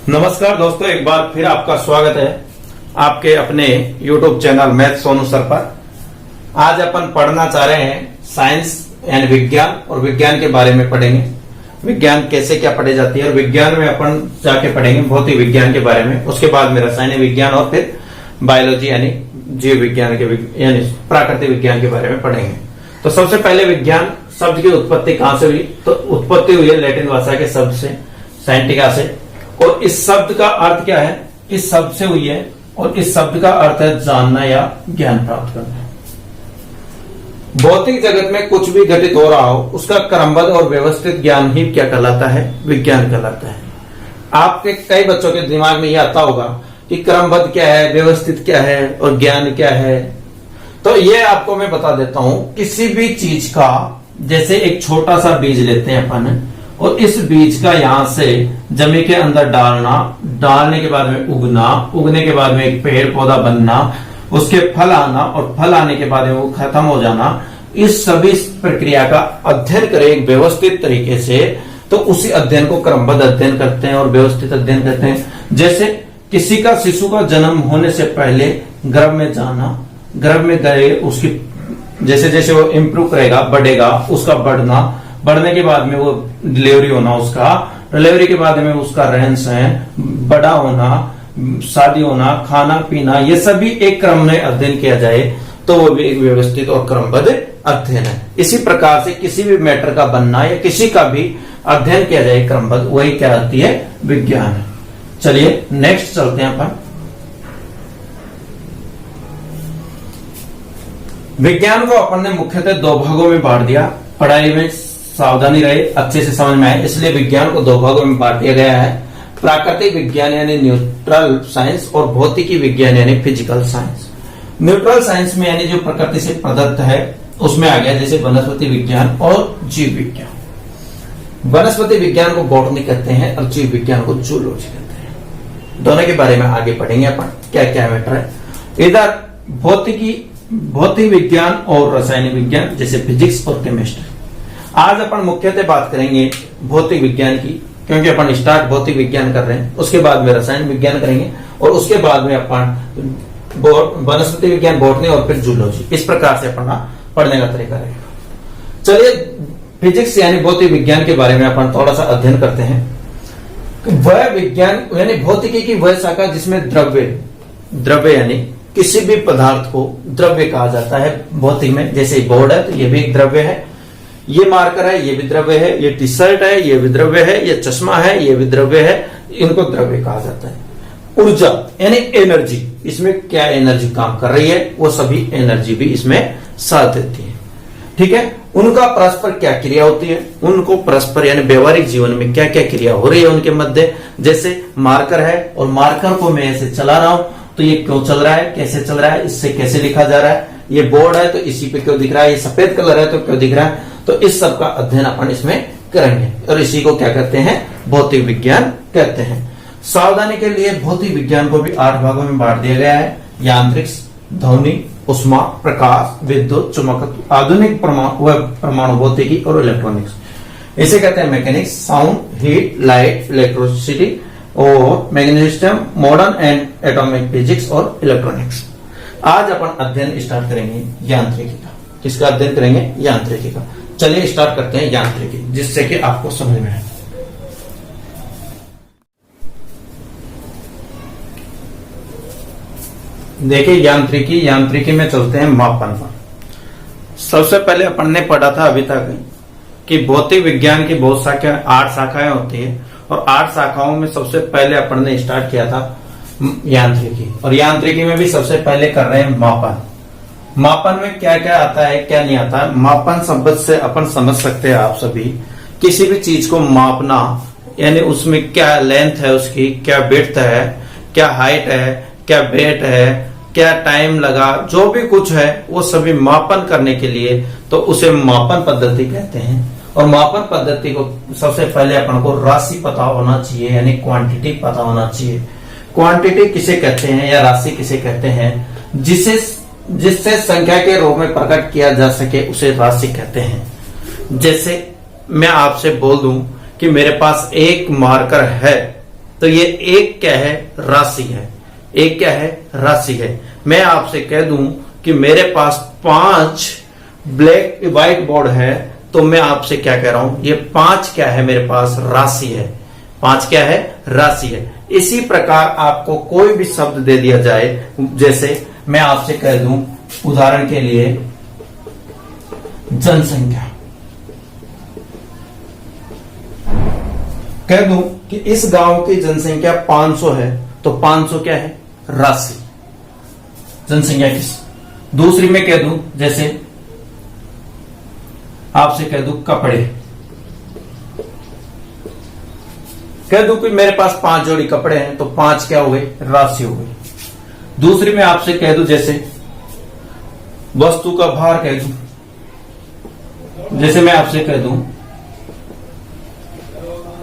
नमस्कार दोस्तों, एक बार फिर आपका स्वागत है आपके अपने YouTube channel math Sonu sir पर। आज अपन पढ़ना चाह रहे हैं साइंस यानी विज्ञान, और विज्ञान के बारे में पढ़ेंगे। विज्ञान कैसे क्या पढ़ी जाती है, और विज्ञान में अपन जाके पढ़ेंगे भौतिक विज्ञान के बारे में, उसके बाद में रासायनिक विज्ञान और फिर बायोलॉजी यानी जीव विज्ञान के यानी प्राकृतिक विज्ञान के बारे में पढ़ेंगे। तो सबसे पहले विज्ञान शब्द की उत्पत्ति कहां से हुई? तो उत्पत्ति हुई है लैटिन भाषा के शब्द से, साइंटिका से। और इस शब्द का अर्थ क्या है? इस शब्द से हुई है, और इस शब्द का अर्थ है जानना या ज्ञान प्राप्त करना। भौतिक जगत में कुछ भी घटित हो रहा हो उसका क्रमबद्ध और व्यवस्थित ज्ञान ही क्या कहलाता है? विज्ञान कहलाता है। आपके कई बच्चों के दिमाग में यह आता होगा कि क्रमबद्ध क्या है, व्यवस्थित क्या है और ज्ञान क्या है। तो ये आपको मैं बता देता हूं। किसी भी चीज का, जैसे एक छोटा सा बीज लेते हैं अपन, और इस बीज का यहां से जमीन के अंदर डालना, डालने के बाद में उगना, उगने के बाद में एक पेड़ पौधा बनना, उसके फल आना, और फल आने के बाद में वो खत्म हो जाना, इस सभी प्रक्रिया का अध्ययन करें एक व्यवस्थित तरीके से, तो उसी अध्ययन को क्रमबद्ध अध्ययन करते हैं और व्यवस्थित अध्ययन करते हैं। जैसे किसी का शिशु का जन्म होने से पहले गर्भ में जाना, गर्भ में गए, उसकी जैसे जैसे वो इम्प्रूव करेगा, बढ़ेगा, उसका बढ़ना, बढ़ने के बाद में वो डिलीवरी होना, उसका डिलीवरी के बाद में उसका रहन सहन, बड़ा होना, शादी होना, खाना पीना, ये सभी एक क्रम में अध्ययन किया जाए तो वो भी एक व्यवस्थित और क्रमबद्ध अध्ययन है। इसी प्रकार से किसी भी मैटर का बनना या किसी का भी अध्ययन किया जाए क्रमबद्ध, वही क्या होती है? विज्ञान है। चलिए नेक्स्ट चलते हैं अपन। विज्ञान को अपन ने मुख्यतः दो भागों में बांट दिया। पढ़ाई में सावधानी रहे, अच्छे से समझ में आए, इसलिए विज्ञान को दो भागों में बांट दिया गया है। प्राकृतिक विज्ञान यानी न्यूट्रल साइंस, और भौतिकी विज्ञान यानी फिजिकल साइंस। न्यूट्रल साइंस में यानी जो प्रकृति से प्रदत्त है उसमें आ गया, जैसे वनस्पति विज्ञान और जीव विज्ञान। वनस्पति विज्ञान को बॉटनी कहते हैं और जीव विज्ञान को जूलॉजी कहते हैं। दोनों के बारे में आगे पढ़ेंगे अपन, क्या क्या मैटर है। इधर भौतिक विज्ञान और रासायनिक विज्ञान, जैसे फिजिक्स और केमिस्ट्री। आज अपन मुख्यतः बात करेंगे भौतिक विज्ञान की, क्योंकि अपन स्टार्ट भौतिक विज्ञान कर रहे हैं। उसके बाद में रसायन विज्ञान करेंगे, और उसके बाद में अपन वनस्पति विज्ञान, बॉटनी और फिर जूलॉजी। इस प्रकार से अपन पढ़ने का तरीका रहेगा। चलिए फिजिक्स यानी भौतिक विज्ञान के बारे में अपन थोड़ा सा अध्ययन करते हैं। वह विज्ञान यानी भौतिकी की वह शाखा जिसमें द्रव्य यानी किसी भी पदार्थ को द्रव्य कहा जाता है भौतिक में। जैसे बोर्ड है तो ये भी एक द्रव्य है, ये मार्कर है ये भी द्रव्य है, ये टी शर्ट है ये भी द्रव्य है, ये चश्मा है ये भी द्रव्य है, इनको द्रव्य कहा जाता है। ऊर्जा यानी एनर्जी, इसमें क्या एनर्जी काम कर रही है, वो सभी एनर्जी भी इसमें साथ देती है। ठीक है, उनका परस्पर क्या क्रिया होती है, उनको परस्पर यानी व्यवहारिक जीवन में क्या क्या क्रिया हो रही है उनके मध्य। जैसे मार्कर है, और मार्कर को मैं ऐसे चला रहा हूं तो ये क्यों चल रहा है, कैसे चल रहा है, इससे कैसे लिखा जा रहा है। ये बोर्ड है तो इसी पे क्यों दिख रहा है, ये सफेद कलर है तो क्यों दिख रहा है। तो इस सब का अध्ययन अपन इसमें करेंगे, और इसी को क्या कहते हैं? भौतिक विज्ञान कहते हैं। सावधानी के लिए भौतिक विज्ञान को भी 8 भागों में बांट दिया गया है। यांत्रिक्स, ध्वनि, उष्मा, प्रकाश, विद्युत, चुंबकत्व, आधुनिक परमाणु भौतिकी और इलेक्ट्रॉनिक्स। इसे कहते हैं mechanics, sound, heat, light, electricity और magnetism, modern and atomic physics और इलेक्ट्रॉनिक्स। आज अपन अध्ययन स्टार्ट करेंगे यांत्रिकी का। किसका अध्ययन करेंगे? यांत्रिकी का। चलिए स्टार्ट करते हैं यांत्रिकी, जिससे कि आपको समझ में आए। देखिए यांत्रिकी में चलते हैं मापन पर। सबसे पहले अपन ने पढ़ा था अभी तक कि भौतिक विज्ञान की बहुत 8 शाखाएं होती है, और 8 शाखाओं में सबसे पहले अपन ने स्टार्ट किया था यांत्रिकी। और यांत्रिकी में भी सबसे पहले कर रहे हैं मापन। मापन में क्या क्या आता है क्या नहीं आता है। मापन शब्द से अपन समझ सकते हैं आप सभी, किसी भी चीज को मापना यानी उसमें क्या लेंथ है, उसकी क्या विड्थ है, क्या हाइट है, क्या वेट है, क्या टाइम लगा, जो भी कुछ है वो सभी मापन करने के लिए तो उसे मापन पद्धति कहते हैं। और मापन पद्धति को सबसे पहले अपन को राशि पता होना चाहिए, यानी क्वांटिटी पता होना चाहिए। क्वांटिटी किसे कहते हैं या राशि किसे कहते हैं? जिससे संख्या के रूप में प्रकट किया जा सके उसे राशि कहते हैं। जैसे मैं आपसे बोल दूं कि मेरे पास एक मार्कर है, तो ये एक क्या है, राशि है। एक क्या है, राशि है। मैं आपसे कह दूं कि मेरे पास 5 ब्लैक व्हाइट बोर्ड है, तो मैं आपसे क्या कह रहा हूं, ये 5 क्या है मेरे पास, राशि है। 5 क्या है, राशि है। इसी प्रकार आपको कोई भी शब्द दे दिया जाए, जैसे मैं आपसे कह दूं उदाहरण के लिए जनसंख्या, कह दूं कि इस गांव की जनसंख्या 500 है, तो 500 क्या है, राशि, जनसंख्या की। दूसरी में कह दूं, जैसे आपसे कह दूं कपड़े, कह दूं कि मेरे पास 5 जोड़ी कपड़े हैं, तो 5 क्या हो गए, राशि हो गई। दूसरी में आपसे कह दूं जैसे वस्तु का भार कह दूं, जैसे मैं आपसे कह दूं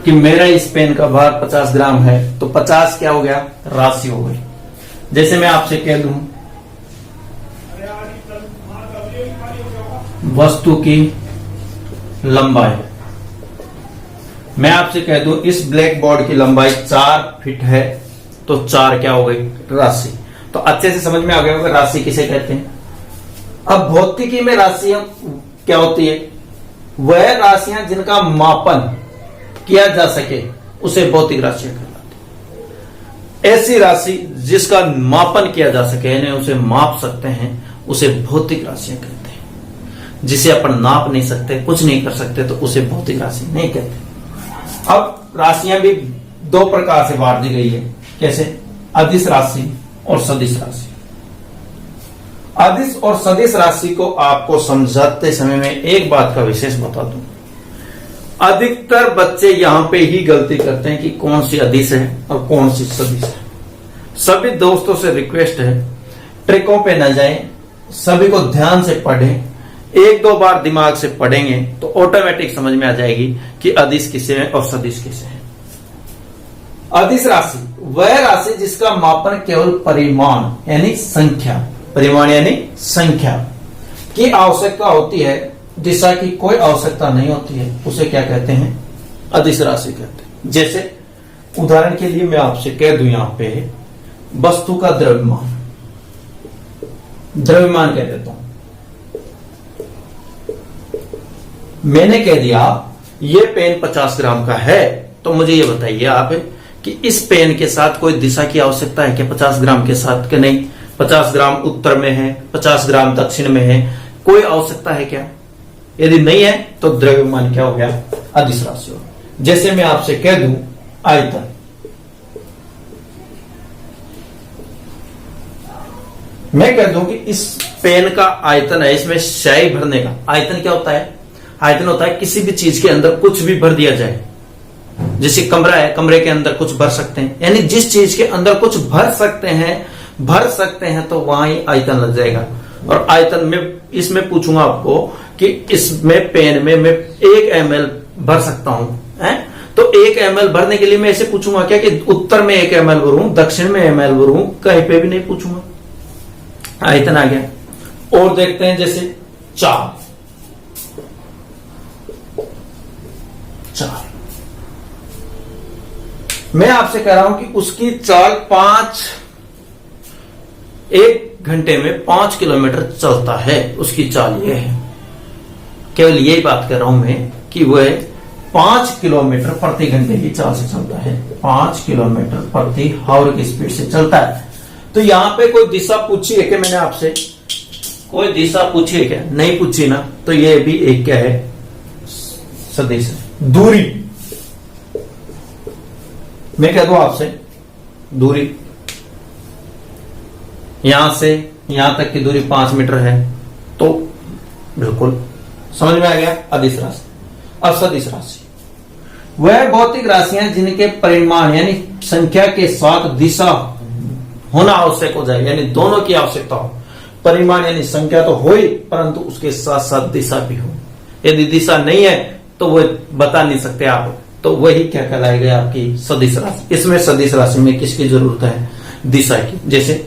कि मेरा इस पेन का भार 50 ग्राम है, तो 50 क्या हो गया, राशि हो गई। जैसे मैं आपसे कह दूं वस्तु की लंबाई, मैं आपसे कह दूं इस ब्लैक बोर्ड की लंबाई 4 फीट है, तो 4 क्या हो गई, राशि। तो अच्छे से समझ में आ गया होगा राशि किसे कहते हैं। अब भौतिकी में राशियां क्या होती है, वह राशियां जिनका मापन किया जा सके उसे भौतिक राशियां कहलाती है। ऐसी राशि जिसका मापन किया जा सके, यानी उसे माप सकते हैं, उसे भौतिक राशियां कहते हैं। जिसे अपन नाप नहीं सकते, कुछ नहीं कर सकते, तो उसे भौतिक राशि नहीं कहते। अब राशियां भी 2 प्रकार से बांट दी गई है, कैसे, अदिश राशि और सदिश राशि। अदिश और सदिश राशि को आपको समझाते समय में एक बात का विशेष बता दूं, अधिकतर बच्चे यहां पे ही गलती करते हैं कि कौन सी अदिश है और कौन सी सदिश है। सभी दोस्तों से रिक्वेस्ट है, ट्रिकों पे न जाएं, सभी को ध्यान से पढ़ें। 1-2 बार दिमाग से पढ़ेंगे तो ऑटोमेटिक समझ में आ जाएगी कि अदिश किसे है और सदिश किसे है। अदिश राशि वह राशि जिसका मापन केवल परिमाण यानी संख्या, परिमाण यानी संख्या की आवश्यकता होती है, दिशा की कोई आवश्यकता नहीं होती है, उसे क्या कहते हैं, अदिश राशि कहते हैं। जैसे उदाहरण के लिए मैं आपसे कह दूं यहां पे वस्तु का द्रव्यमान, द्रव्यमान कह देता हूं। मैंने कह दिया ये पेन 50 ग्राम का है, तो मुझे ये बताइए आप कि इस पेन के साथ कोई दिशा की आवश्यकता है क्या, 50 ग्राम के साथ कि नहीं, 50 ग्राम उत्तर में है, 50 ग्राम दक्षिण में है, कोई आवश्यकता है क्या। यदि नहीं है तो द्रव्यमान क्या हो गया, अदिश राशि हो। जैसे मैं आपसे कह दूं आयतन, मैं कह दूं कि इस पेन का आयतन है, इसमें स्याही भरने का आयतन क्या होता है, आयतन होता है किसी भी चीज के अंदर कुछ भी भर दिया जाए। जैसे कमरा है, कमरे के अंदर कुछ भर सकते हैं, यानी जिस चीज के अंदर कुछ भर सकते हैं तो वहां ही आयतन लग जाएगा। और आयतन में इसमें पूछूंगा आपको कि इसमें पेन में मैं 1 ml भर सकता हूं, तो 1 ml भरने के लिए मैं ऐसे पूछूंगा क्या कि उत्तर में 1 ml भरूं, दक्षिण में ml भरूं, कहीं पे भी नहीं पूछूंगा, आयतन आ गया। और देखते हैं जैसे चार, मैं आपसे कह रहा हूं कि उसकी चाल 1 घंटे में 5 किलोमीटर चलता है, उसकी चाल ये है। केवल यही बात कर रहा हूं मैं कि वह 5 किलोमीटर प्रति घंटे की चाल से चलता है, 5 किलोमीटर प्रति हावर की स्पीड से चलता है। तो यहां पे कोई दिशा पूछी है क्या, मैंने आपसे कोई दिशा पूछी है क्या, नहीं पूछी ना, तो ये भी एक क्या है, सदिश। दूरी, मैं कह दूं आपसे दूरी, यहां से यहां तक की दूरी 5 मीटर है, तो बिल्कुल समझ में आ गया, अदिश राशि। अब सदिश राशि वह भौतिक राशियां जिनके परिमाण यानी संख्या के साथ दिशा होना आवश्यक हो जाए, यानी दोनों की आवश्यकता हो। परिमाण यानी संख्या तो हो ही, परंतु उसके साथ साथ दिशा भी हो। यदि दिशा नहीं है तो वह बता नहीं सकते आप, तो वही क्या कहलाएगा, आपकी सदिश राशि। इसमें सदिश राशि में किसकी जरूरत है, दिशा की। जैसे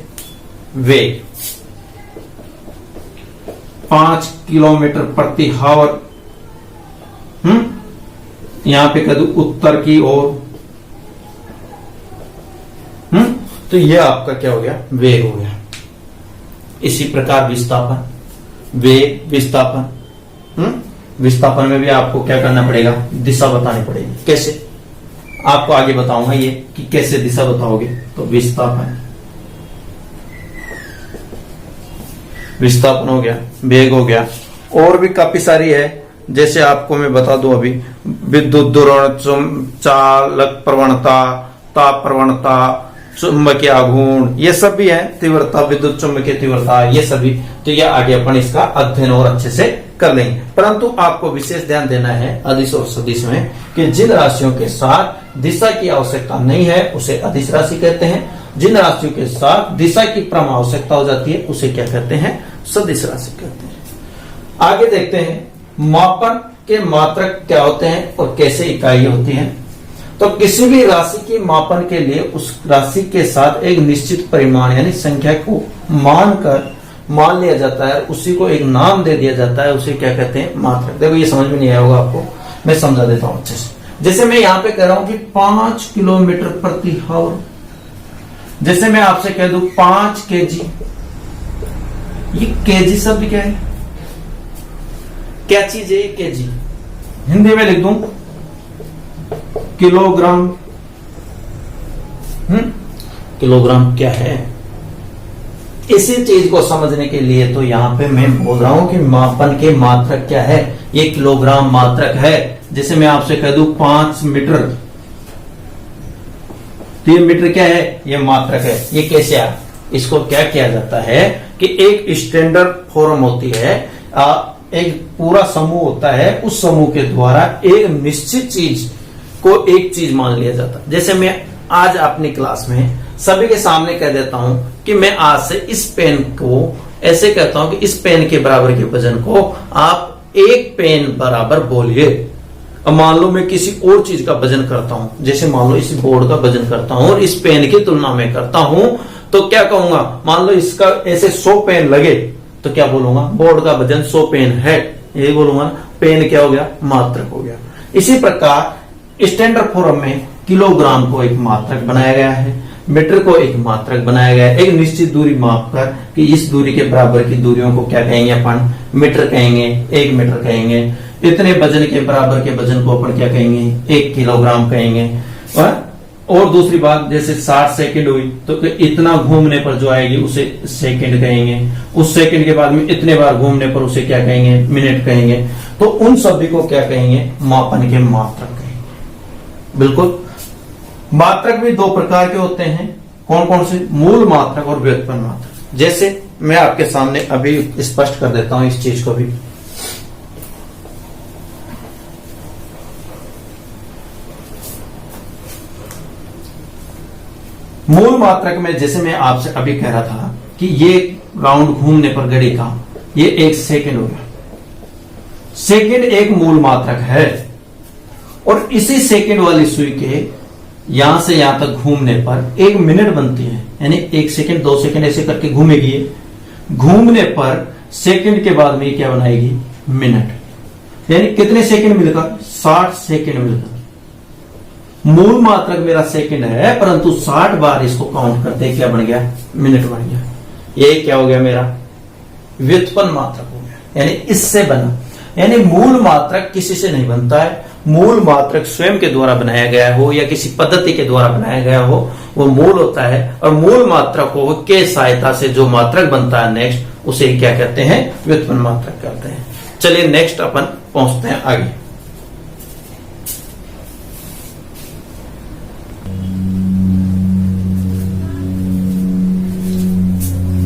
वेग 5 किलोमीटर प्रति हावर, यहां पे कह दूं उत्तर की ओर तो ये आपका क्या हो गया, वेग हो गया। इसी प्रकार विस्थापन, वेग, विस्थापन, विस्थापन में भी आपको क्या करना पड़ेगा, दिशा बतानी पड़ेगी। कैसे, आपको आगे बताऊंगा ये कि कैसे दिशा बताओगे। तो विस्थापन, विस्थापन हो गया, वेग हो गया, और भी काफी सारी है। जैसे आपको मैं बता दूं अभी, विद्युत दुरण, चालक प्रवणता, ताप प्रवणता, चुंबकीय आघूर्ण, ये सब भी है। तीव्रता, विद्युत चुंबकीय तीव्रता, ये सभी। तो ये आगे अपन इसका अध्ययन और अच्छे से कर लेंगे। परंतु आपको विशेष ध्यान देना है अदिश और सदिश में कि जिन राशियों के साथ दिशा की आवश्यकता नहीं है उसे अदिश राशि कहते हैं, जिन राशियों के साथ दिशा की परम आवश्यकता हो जाती है उसे क्या कहते हैं, सदिश राशि कहते हैं। आगे देखते हैं मापन के मात्रक क्या होते हैं और कैसे इकाई होती है। तो किसी भी राशि के मापन के लिए उस राशि के साथ एक निश्चित परिमाण यानी संख्या को मान लिया जाता है, उसी को एक नाम दे दिया जाता है, उसे क्या कहते हैं, मात्रक। देखो ये समझ में नहीं आया होगा आपको, मैं समझा देता हूं अच्छे से। जैसे मैं यहां पे कह रहा हूं कि 5 किलोमीटर प्रति आवर, जैसे मैं आपसे कह दूं 5 केजी, ये केजी शब्द क्या है, क्या चीज है ये केजी, हिंदी में लिख दूं किलोग्राम। किलोग्राम क्या है, इसी चीज को समझने के लिए तो यहां पे मैं बोल रहा हूं कि मापन के मात्रक क्या है, ये किलोग्राम मात्रक है। जैसे मैं आपसे कह दूं 5 मीटर, तो ये मीटर क्या है, ये मात्रक है। ये कैसे है, इसको क्या किया जाता है कि एक स्टैंडर्ड फॉर्म होती है, एक पूरा समूह होता है, उस समूह के द्वारा एक निश्चित चीज को एक चीज मान लिया जाता है। जैसे मैं आज अपनी क्लास में सभी के सामने कह देता हूं कि मैं आज से इस पेन को ऐसे कहता हूं कि इस पेन के बराबर के वजन को आप 1 पेन बराबर बोलिए। अब मान लो मैं किसी और चीज का वजन करता हूं, जैसे मान लो इस बोर्ड का वजन करता हूं और इस पेन की तुलना में करता हूं, तो क्या कहूंगा, मान लो इसका ऐसे 100 पेन लगे तो क्या बोलूंगा, बोर्ड का वजन 100 पेन है, यही बोलूंगा। पेन क्या हो गया, मात्रक हो गया। इसी प्रकार स्टैंडर्ड फॉर्म में किलोग्राम को एक मात्रक बनाया गया है, मीटर को एक मात्रक बनाया गया है। एक निश्चित दूरी माप कर कि इस दूरी के बराबर की दूरियों को क्या कहेंगे, अपन मीटर कहेंगे, 1 मीटर कहेंगे। इतने वजन के बराबर के वजन को अपन क्या कहेंगे, 1 किलोग्राम कहेंगे। और दूसरी बात, जैसे 60 सेकंड हुई तो इतना घूमने पर जो आएगी उसे सेकंड कहेंगे, उस सेकंड के बाद में इतने बार घूमने पर उसे क्या कहेंगे, मिनट कहेंगे। तो उन सभी को क्या कहेंगे, मापन के मात्रक कहेंगे। बिल्कुल। मात्रक भी 2 प्रकार के होते हैं, कौन कौन से, मूल मात्रक और व्युत्पन्न मात्रक। जैसे मैं आपके सामने अभी स्पष्ट कर देता हूं इस चीज को भी। मूल मात्रक में जैसे मैं आपसे अभी कह रहा था कि ये राउंड घूमने पर घड़ी का ये 1 सेकंड हो गया। सेकंड एक मूल मात्रक है और इसी सेकंड वाली सुई के यहां से यहां तक घूमने पर 1 मिनट बनती है, यानी 1 सेकंड 2 सेकंड ऐसे करके घूमेगी। घूमने पर सेकंड के बाद में क्या बनाएगी, मिनट। यानी कितने सेकंड मिलकर, 60 सेकंड मिलकर। मूल मात्रक मेरा सेकंड है, परंतु 60 बार इसको काउंट करते क्या बन गया, मिनट बन गया। ये क्या हो गया, मेरा व्युत्पन्न मात्रक हो गया, यानी इससे बना। यानी मूल मात्रक किसी से नहीं बनता है, मूल मात्रक स्वयं के द्वारा बनाया गया हो या किसी पद्धति के द्वारा बनाया गया हो, वो मूल होता है। और मूल मात्रकों के सहायता से जो मात्रक बनता है नेक्स्ट, उसे क्या कहते हैं, व्युत्पन्न मात्रक कहते हैं। चलिए नेक्स्ट अपन पहुंचते हैं आगे।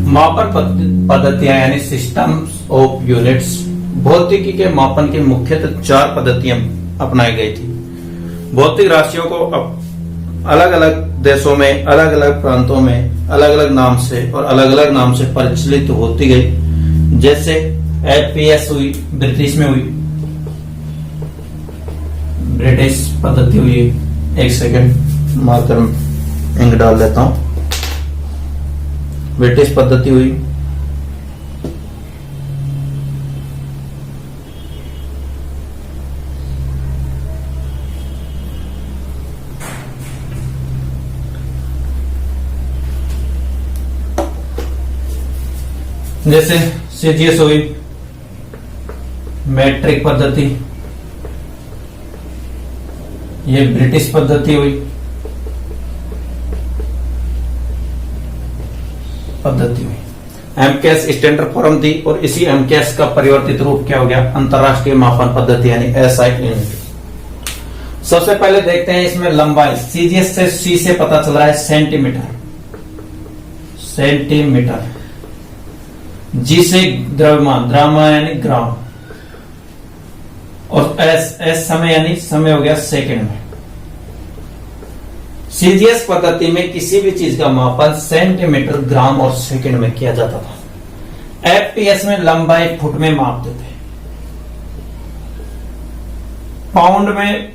मापन पद्धतियां यानी सिस्टम्स ऑफ यूनिट्स। भौतिकी के मापन की मुख्यतः 4 पद्धतियां अपनाई गई थी। भौतिक राशियों को अलग अलग देशों में, अलग अलग प्रांतों में अलग अलग नाम से और अलग अलग नाम से प्रचलित होती गई। जैसे FPS हुई, ब्रिटिश में हुई, ब्रिटिश पद्धति हुई। 1 सेकंड मार्कर इंक डाल देता हूं। ब्रिटिश पद्धति हुई, जैसे सीजीएस हुई, मैट्रिक पद्धति, ये ब्रिटिश पद्धति हुई, एमकेएस स्टैंडर्ड फॉर्म थी, और इसी एमकेएस का परिवर्तित रूप क्या हो गया, अंतरराष्ट्रीय मापन पद्धति यानी एसआई यूनिट। सबसे पहले देखते हैं इसमें लंबाई, सीजीएस से सी से पता चल रहा है सेंटीमीटर, जी से द्रव्यमान, द्रव्यमान यानी ग्राम, और एस समय यानी समय हो गया सेकंड में। सीजीएस पद्धति में किसी भी चीज का मापन सेंटीमीटर, ग्राम और सेकंड में किया जाता था। एफपीएस में लंबाई फुट में मापते थे, पाउंड में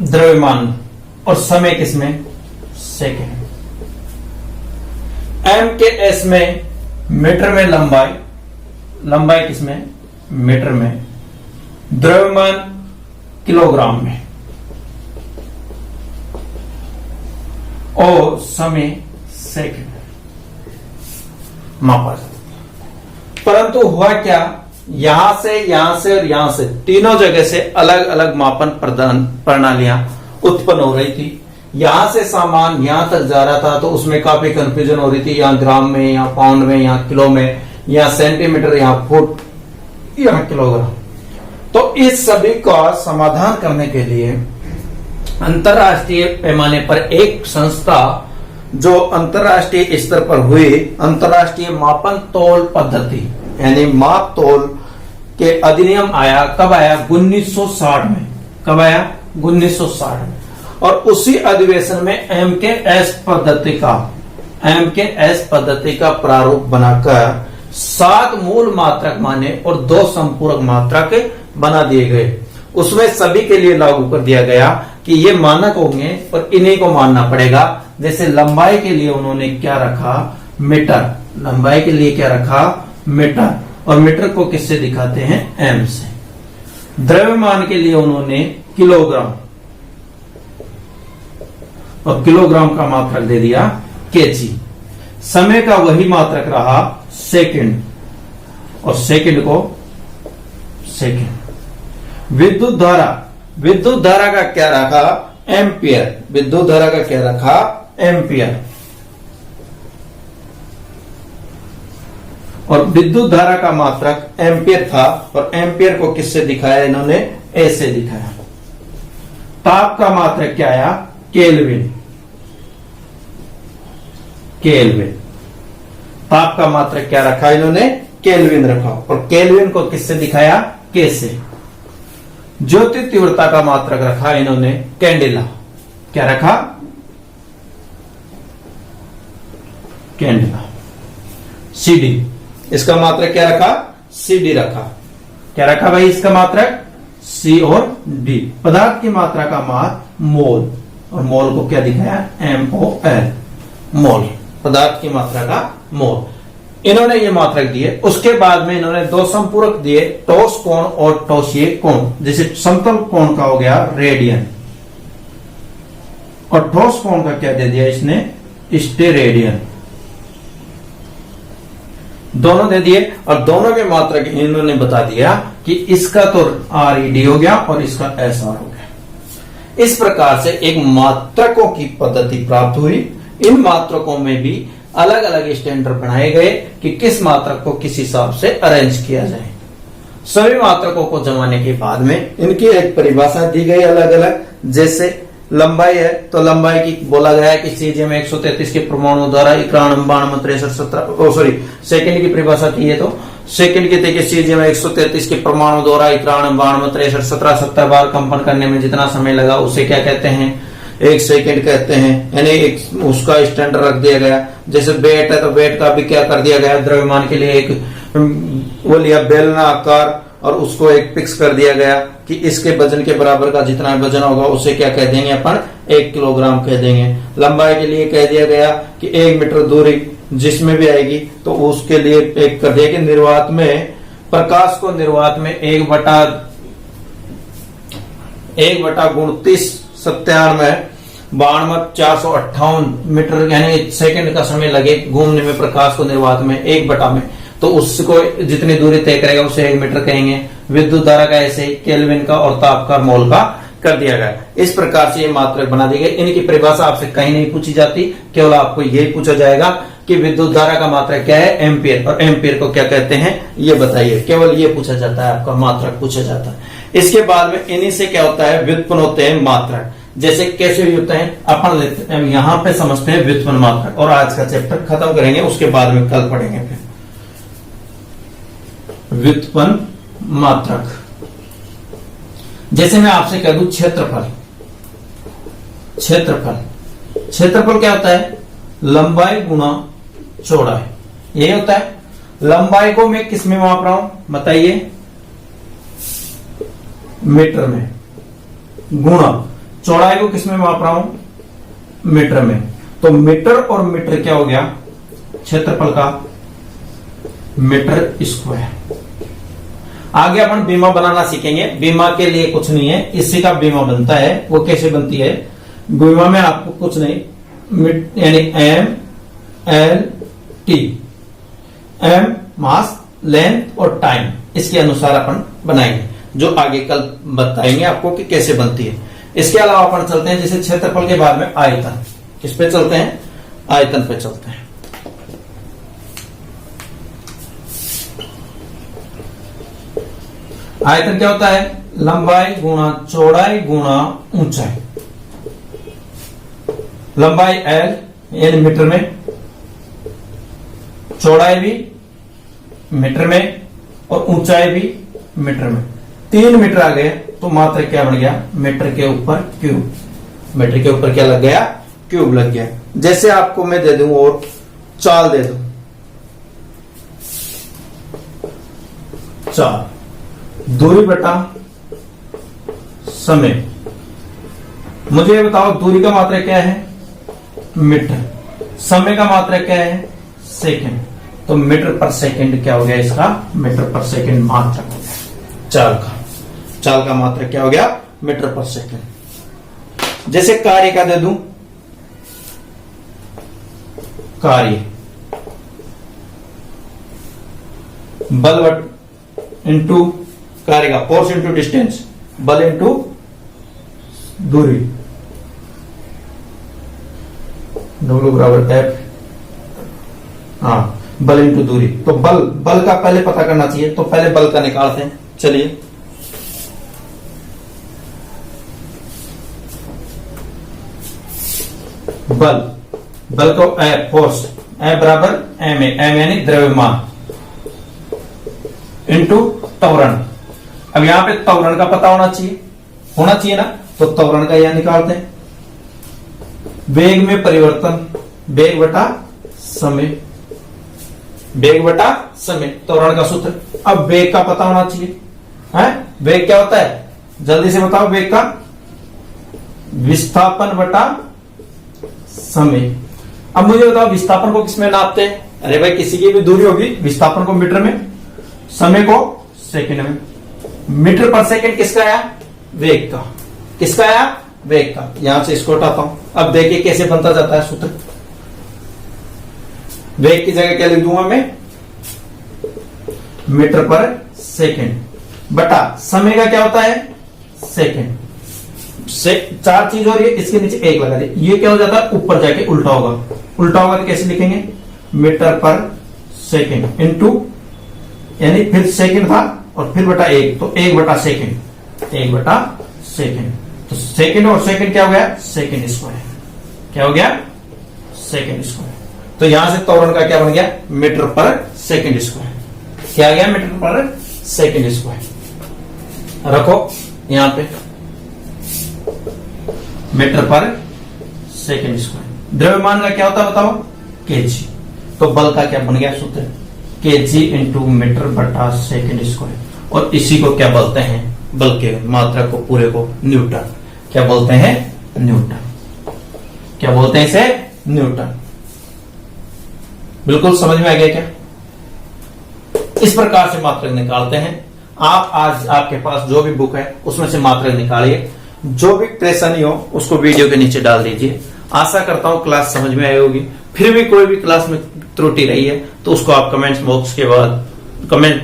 द्रव्यमान, और समय किसमें, सेकंड। एमकेएस में मीटर में लंबाई किसमें, मीटर में, द्रव्यमान किलोग्राम में, और समय सेकंड मापा जाता। परंतु हुआ क्या, यहां से और यहां से तीनों जगह से अलग अलग मापन प्रणालियां उत्पन्न हो रही थी। यहां से सामान यहां तक जा रहा था तो उसमें काफी कंफ्यूजन हो रही थी, यहां ग्राम में, यहां पाउंड में, यहां किलो में, यहां सेंटीमीटर, यहां फुट, यहां किलोग्राम। तो इस सभी का समाधान करने के लिए अंतरराष्ट्रीय पैमाने पर एक संस्था जो अंतरराष्ट्रीय स्तर पर हुई, अंतरराष्ट्रीय मापन तौल पद्धति यानी माप तौल के अधिनियम आया। कब आया, 1960 में। कब आया, 1960 में। और उसी अधिवेशन में एमकेएस पद्धति का प्रारूप बनाकर 7 मूल मात्रक माने और 2 संपूरक मात्रक बना दिए गए। उसमें सभी के लिए लागू कर दिया गया कि ये मानक होंगे और इन्हीं को मानना पड़ेगा। जैसे लंबाई के लिए उन्होंने क्या रखा, मीटर, लंबाई के लिए क्या रखा, मीटर, और मीटर को किससे दिखाते हैं, एम से। द्रव्यमान के लिए उन्होंने किलोग्राम, और किलोग्राम का मात्रक दे दिया केजी। समय का वही मात्रक रहा सेकंड, और सेकंड को सेकंड। विद्युत धारा का क्या रखा, एम्पियर। विद्युत धारा का क्या रखा, एम्पियर। और विद्युत धारा का मात्रक एम्पियर था, और एम्पियर को किससे दिखाया इन्होंने, ए से दिखाया। ताप का मात्रक क्या आया, केल्विन। ताप का मात्रक क्या रखा इन्होंने, केल्विन रखा, और केल्विन को किससे दिखाया, के से। ज्योति तीव्रता का मात्रक रखा इन्होंने, कैंडेला। क्या रखा, कैंडेला। सीडी, इसका मात्रक क्या रखा, सीडी रखा। क्या रखा भाई इसका मात्रक, सी और डी। पदार्थ की मात्रा का माप मोल, और मोल को क्या दिखाया, MOL, मोल। पदार्थ की मात्रा का मोल, इन्होंने ये मात्रक दिए। उसके बाद में इन्होंने 2 संपूरक दिए, ठोस कोण और ठोसीय कोण। जैसे समतल कोण का हो गया रेडियन, और ठोस कोण का क्या दे दिया इसने, स्टेरेडियन। दोनों दे दिए, और दोनों के मात्रक इन्होंने बता दिया कि इसका तो RED हो गया और इसका SR हो गया। इस प्रकार से एक मात्रकों की पद्धति प्राप्त हुई। इन मात्रकों में भी अलग अलग स्टैंडर्ड बनाए गए कि किस मात्रक को किस हिसाब से अरेंज किया जाए। सभी मात्रकों को जमाने के बाद में इनकी एक परिभाषा दी गई अलग अलग। जैसे लंबाई है तो लंबाई की बोला गया है कि सीजीएम 133 के परमाणु द्वारा 91 92 63 17 सेकंड की परिभाषा की है, तो सेकंड की देखिए सीजीएम 133 के परमाणु द्वारा 91 92 63 17 70 बार कंपन करने में जितना समय लगा उसे क्या कहते हैं, 1 सेकंड कहते हैं। यानी एक उसका स्टैंडर्ड रख दिया गया। जैसे वेट है तो वेट का भी क्या कर दिया गया, द्रव्यमान के लिए एक वो लिया बेलना आकार, और उसको एक फिक्स कर दिया गया कि इसके वजन के बराबर का जितना वजन होगा उसे क्या कह देंगे अपन, 1 किलोग्राम कह देंगे। लंबाई के लिए कह दिया गया कि 1 मीटर दूरी जिसमें भी आएगी तो उसके लिए एक कर दिया कि निर्वात में प्रकाश को निर्वात में 1/29 97 92 458 मीटर यानी सेकंड का समय लगे घूमने में प्रकाश को निर्वात में 1/, में तो उसको जितनी दूरी तय करेगा उसे 1 मीटर कहेंगे। विद्युत धारा का ऐसे ही केल्विन का और ताप का मोल का कर दिया गया। इस प्रकार से ये मात्रक बना दी गई। इनकी परिभाषा आपसे कहीं नहीं पूछी जाती, केवल आपको यही पूछा जाएगा कि विद्युत धारा का मात्रक क्या है, एम्पियर, और एम्पियर को क्या कहते हैं ये बताइए। केवल ये पूछा जाता है, आपका मात्रक पूछा जाता है। इसके बाद में इन्हीं से क्या होता है, व्युत्पन्न होते हैं मात्रक। जैसे कैसे होते हैं अपन लेते हैं, यहाँ पे समझते हैं व्युत्पन्न मात्रक, और आज का चैप्टर खत्म करेंगे, उसके बाद में कल पढ़ेंगे फिर व्युत्पन्न मात्रक। जैसे मैं आपसे कह दूं क्षेत्रफल, क्षेत्रफल, क्षेत्रफल क्या होता है, लंबाई गुणा चौड़ाई, यही होता है। लंबाई को मैं किस में माप रहा हूं बताइए, मीटर में, गुणा चौड़ाई को किस में माप रहा हूं, मीटर में। तो मीटर और मीटर क्या हो गया, क्षेत्रफल का मीटर स्क्वायर। आगे अपन बीमा बनाना सीखेंगे। बीमा के लिए कुछ नहीं है, इसी का बीमा बनता है। वो कैसे बनती है, बीमा में आपको कुछ नहीं, यानी एम एल टी, एम मास, लेंथ और टाइम, इसके अनुसार अपन बनाएंगे, जो आगे कल बताएंगे आपको कि कैसे बनती है। इसके अलावा अपन चलते हैं जैसे क्षेत्रफल के बाद में आयतन। किस पे चलते हैं, आयतन पे चलते हैं। आयतन क्या होता है, लंबाई गुणा चौड़ाई गुणा ऊंचाई। लंबाई एल यानी मीटर में, चौड़ाई भी मीटर में और ऊंचाई भी मीटर में। 3 मीटर आ गए तो मात्र क्या बन गया, मीटर के ऊपर क्यूब। मीटर के ऊपर क्या लग गया, क्यूब लग गया। जैसे आपको मैं दे दूं और चाल दे दूं, चाल दूरी बटा समय। मुझे ये बताओ दूरी का मात्रक क्या है, मीटर, समय का मात्रक क्या है, सेकंड। तो मीटर पर सेकंड क्या हो गया इसका, मीटर पर सेकंड मात्रक हो गया चाल का। चाल का मात्रक क्या हो गया, मीटर पर सेकंड। जैसे कार्य का दे दूं, कार्य बल इंटू कार्य का, फोर्स इंटू डिस्टेंस, बल इंटू दूरी, W बराबर F, हाँ बल इंटू दूरी। तो बल का पहले पता करना चाहिए, तो पहले बल का निकालते हैं। चलिए बल को फोर्स F बराबर M यानी द्रव्यमान इंटू त्वरण। अब यहां पे त्वरण का पता होना चाहिए ना, तो त्वरण का यह निकालते हैं। वेग में परिवर्तन, वेग बटा समय, वेग बटा समय, त्वरण का सूत्र। अब वेग का पता होना चाहिए, है वेग क्या होता है, जल्दी से बताओ। वेग का विस्थापन बटा समय। अब मुझे बताओ विस्थापन को किसमें नापते हैं, अरे भाई किसी की भी दूरी होगी, विस्थापन को मीटर में, समय को सेकंड में। मीटर पर सेकंड किसका आया, वेग का। किसका आया, वेग का। यहां से इसको हटाता हूं। अब देखिए कैसे बनता जाता है सूत्र। वेग की जगह क्या लिख दूंगा मैं, मीटर पर सेकंड बटा समय का क्या होता है, सेकंड। से 4 चीज और ये इसके नीचे 1 लगा दे, ये क्या हो जाता है, ऊपर जाके उल्टा होगा। उल्टा होगा तो कैसे लिखेंगे, मीटर पर सेकंड इंटू, यानी फिर सेकंड था और फिर बटा 1, तो 1 बटा सेकंड, 1 बटा सेकंड। तो सेकंड और सेकंड क्या हो गया, सेकंड स्क्वायर। क्या हो गया, सेकंड स्क्वायर। तो यहां से त्वरण का क्या बन गया, मीटर पर सेकंड स्क्वायर। क्या आ गया, मीटर पर सेकंड स्क्वायर। रखो यहां पे मीटर पर सेकंड स्क्वायर। द्रव्यमान का क्या होता है बताओ, केजी। तो बल का क्या बन गया सूत्र, केजी इंटू मीटर बटा सेकंड स्क्वायर। और इसी को क्या बोलते हैं, बल के मात्रा को पूरे को न्यूटन। क्या बोलते हैं, न्यूटन। क्या बोलते हैं इसे, न्यूटन। बिल्कुल समझ में आ गया क्या। इस प्रकार से मात्रक निकालते हैं आप। आज आपके पास जो भी बुक है उसमें से मात्रक निकालिए। जो भी परेशानी हो उसको वीडियो के नीचे डाल दीजिए। आशा करता हूँ क्लास समझ में आई होगी। फिर भी कोई भी क्लास में त्रुटि रही है तो उसको आप कमेंट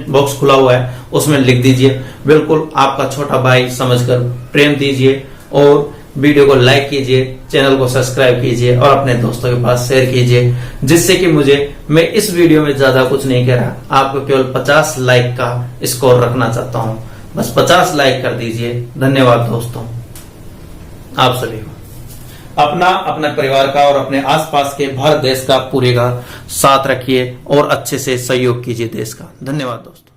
बॉक्स खुला हुआ है उसमें लिख दीजिए। बिल्कुल आपका छोटा भाई समझकर प्रेम दीजिए और वीडियो को लाइक कीजिए, चैनल को सब्सक्राइब कीजिए और अपने दोस्तों के पास शेयर कीजिए, जिससे कि मैं इस वीडियो में ज्यादा कुछ नहीं कह रहा, आपको केवल 50 लाइक का स्कोर रखना चाहता हूं। बस 50 लाइक कर दीजिए। धन्यवाद दोस्तों, आप सभी को अपने परिवार का और अपने आसपास के भारत देश का पूरे का साथ रखिए और अच्छे से सहयोग कीजिए देश का। धन्यवाद दोस्तों।